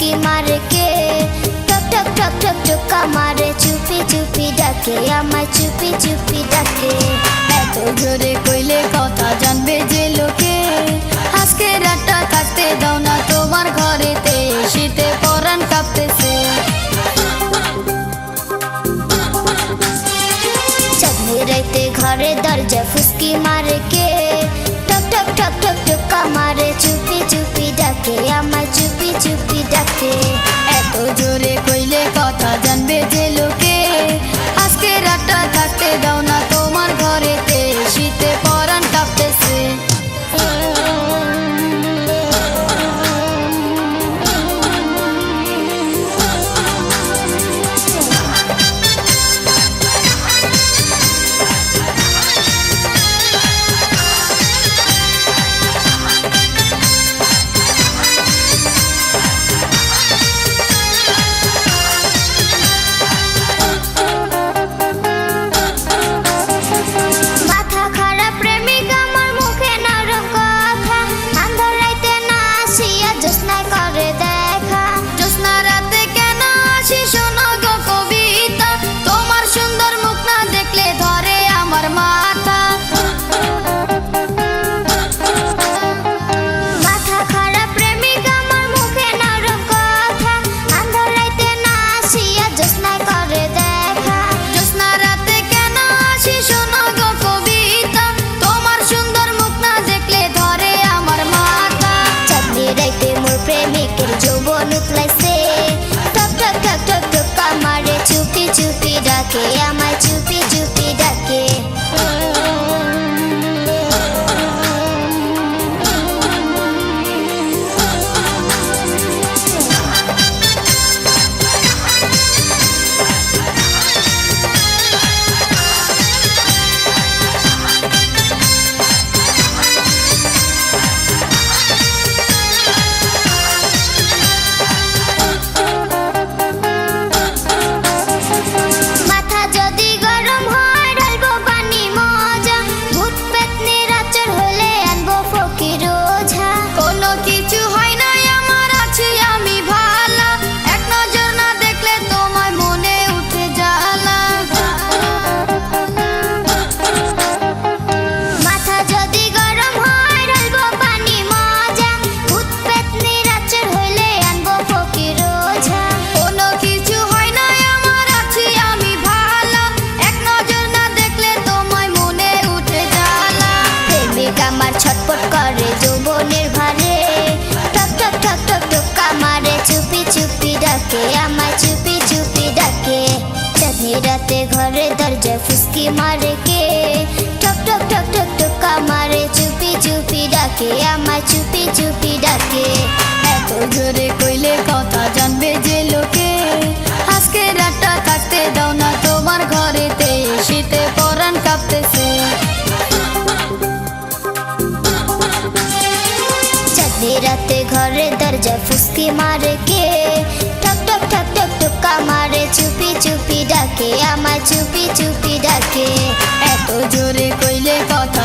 ফুসকি মারে কে, টক টক টক টক টকা মারে চুপি চুপি ডাকে, আমায় চুপি চুপি ডাকে। এত জোরে কইলে কথা জানবে যে লোকে, আজকে রাতটা থাকতে দাও না তোমার ঘরেতে, শীতে পরাণ কাঁপতেছে। চাঁদনি রাইতে ঘরে দরজা ফুসকি মারে কে, টক টক টক টক টকা মারে চুপি চুপি ডাকে, আমায় চুপি চুপি ডাকে। এত জোরে কইলে কথা জানবে যে লোকে, আজকে রাতটা থাকতে দাও না তোমার ঘরেতে, শীতে পরাণ কাঁপতেছে। প্রেমিকের যৌবন উতলাইছে, টক টক টক টক টকা মারে চুপি চুপি ডাকে, আমায় চুপি চুপি ডাকে। ছটপট করে যৌবনের ভারে, টক টক টক টক টকা মারে চুপি চুপি ডাকে, আমায় চুপি চুপি ডাকে। চাঁদনি রাতে ঘরে দরজা ফুসকি মারে কে, টক টক টক টক টকা মারে চুপি চুপি ডাকে, আমায় চুপি চুপি ডাকে। এত জোরে কইলে কথা জানবে যে লোকে, আজকে রাতটা থাকতে দাও না তোমার ঘরেতে, শীতে পরাণ কাঁপতেছে। রাতে ঘরে দরজা ফুসকি মারে কে, টক টক টক টক টকা মারে চুপি চুপি ডাকে, আমায় চুপি চুপি ডাকে। এত জোরে কইলে কথা